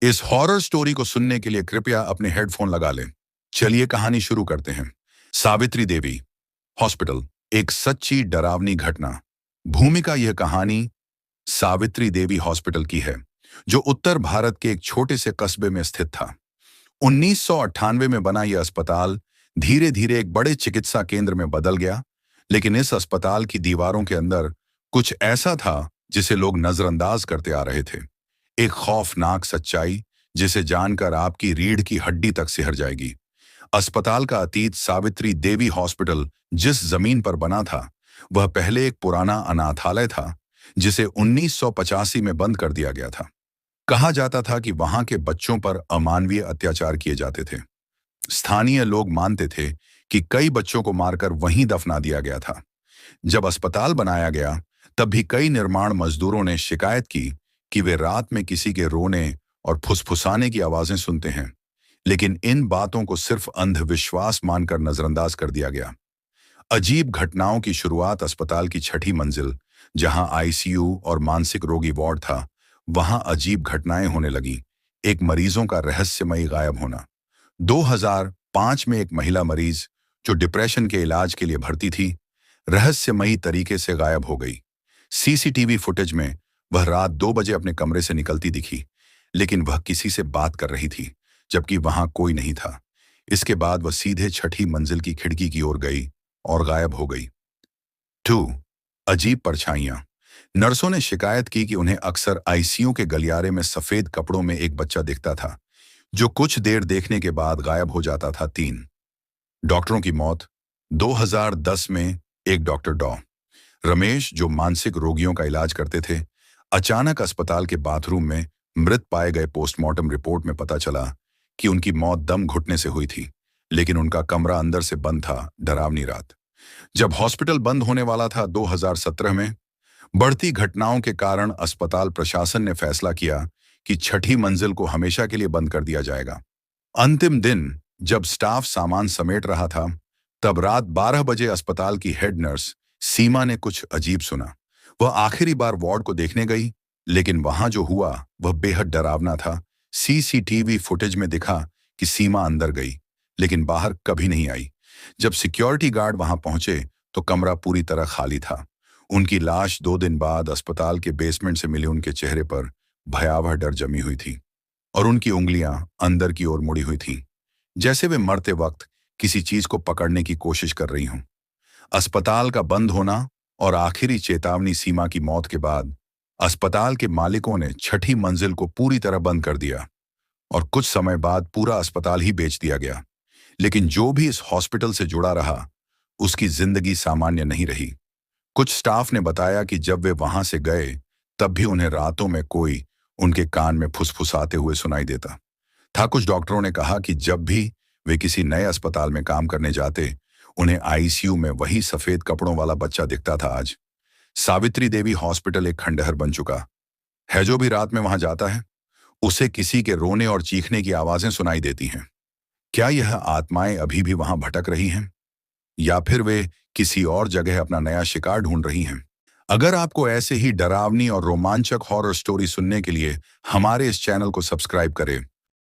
इस horror story को सुनने के लिए कृपया अपने हेडफोन लगा लें। चलिए कहानी शुरू करते हैं। सावित्री देवी हॉस्पिटल, एक सच्ची डरावनी घटना। भूमिका यह कहानी सावित्री देवी हॉस्पिटल की है, जो उत्तर भारत के एक छोटे से कस्बे में स्थित था। 1998 में बना यह अस्पताल धीरे धीरे एक बड़े चिकित्सा केंद्र में बदल गया, लेकिन इस अस्पताल की दीवारों के अंदर कुछ ऐसा था जिसे लोग नजरअंदाज करते आ रहे थे। एक खौफनाक सच्चाई जिसे जानकर आपकी रीढ़ की हड्डी तक सिहर जाएगी। अस्पताल का अतीत। सावित्री देवी हॉस्पिटल जिस जमीन पर बना था, वह पहले एक पुराना अनाथालय था, जिसे 1985 में बंद कर दिया गया था। कहा जाता था कि वहां के बच्चों पर अमानवीय अत्याचार किए जाते थे। स्थानीय लोग मानते थे कि कई बच्चों को मारकर वहीं दफना दिया गया था। जब अस्पताल बनाया गया, तब भी कई निर्माण मजदूरों ने शिकायत की कि वे रात में किसी के रोने और फुसफुसाने की आवाजें सुनते हैं, लेकिन इन बातों को सिर्फ अंधविश्वास मानकर नजरअंदाज कर दिया गया। अजीब घटनाओं की शुरुआत अस्पताल की छठी मंजिल, जहां आईसीयू और मानसिक रोगी वार्ड था, वहां अजीब घटनाएं होने लगी। एक मरीजों का रहस्यमयी गायब होना। 2005 में एक महिला मरीज जो डिप्रेशन के इलाज के लिए भर्ती थी, रहस्यमयी तरीके से गायब हो गई। सीसीटीवी फुटेज में वह रात 2 बजे अपने कमरे से निकलती दिखी, लेकिन वह किसी से बात कर रही थी, जबकि वहां कोई नहीं था। इसके बाद वह सीधे छठी मंजिल की खिड़की की ओर गई और गायब हो गई। 2. अजीब परछाइयां। नर्सों ने शिकायत की कि उन्हें अक्सर आईसीयू के गलियारे में सफेद कपड़ों में एक बच्चा दिखता था, जो कुछ देर देखने के बाद गायब हो जाता था। 3. डॉक्टरों की मौत। 2010 में एक डॉक्टर डॉ. रमेश, जो मानसिक रोगियों का इलाज करते थे, अचानक अस्पताल के बाथरूम में मृत पाए गए। पोस्टमार्टम रिपोर्ट में पता चला कि उनकी मौत दम घुटने से हुई थी, लेकिन उनका कमरा अंदर से बंद था। डरावनी रात। जब हॉस्पिटल बंद होने वाला था 2017 में, बढ़ती घटनाओं के कारण अस्पताल प्रशासन ने फैसला किया कि छठी मंजिल को हमेशा के लिए बंद कर दिया जाएगा। अंतिम दिन जब स्टाफ सामान समेट रहा था, तब रात 12 बजे अस्पताल की हेड नर्स सीमा ने कुछ अजीब सुना। वह आखिरी बार वार्ड को देखने गई, लेकिन वहां जो हुआ वह बेहद डरावना था। सीसीटीवी फुटेज में दिखा कि सीमा अंदर गई, लेकिन बाहर कभी नहीं आई। जब सिक्योरिटी गार्ड वहां पहुंचे तो कमरा पूरी तरह खाली था। उनकी लाश 2 दिन बाद अस्पताल के बेसमेंट से मिली। उनके चेहरे पर भयावह डर जमी हुई थी और उनकी उंगलियां अंदर की ओर मुड़ी हुई थी, जैसे वे मरते वक्त किसी चीज को पकड़ने की कोशिश कर रही हों। अस्पताल का बंद होना और आखिरी चेतावनी। सीमा की मौत के बाद अस्पताल के मालिकों ने छठी मंजिल को पूरी तरह बंद कर दिया और कुछ समय बाद पूरा अस्पताल ही बेच दिया गया। लेकिन जो भी इस हॉस्पिटल से जुड़ा रहा, उसकी जिंदगी सामान्य नहीं रही। कुछ स्टाफ ने बताया कि जब वे वहां से गए, तब भी उन्हें रातों में कोई उनके कान में फुसफुसाते हुए सुनाई देता था। कुछ डॉक्टरों ने कहा कि जब भी वे किसी नए अस्पताल में काम करने जाते, उन्हें आईसीयू में वही सफेद कपड़ों वाला बच्चा दिखता था। आज सावित्री देवी हॉस्पिटल एक खंडहर बन चुका है। जो भी रात में वहां जाता है, उसे किसी के रोने और चीखने की आवाजें सुनाई देती हैं। क्या यह आत्माएं अभी भी वहां भटक रही हैं, या फिर वे किसी और जगह अपना नया शिकार ढूंढ रही हैं? अगर आपको ऐसे ही डरावनी और रोमांचक हॉरर स्टोरी सुनने के लिए हमारे इस चैनल को सब्सक्राइब करें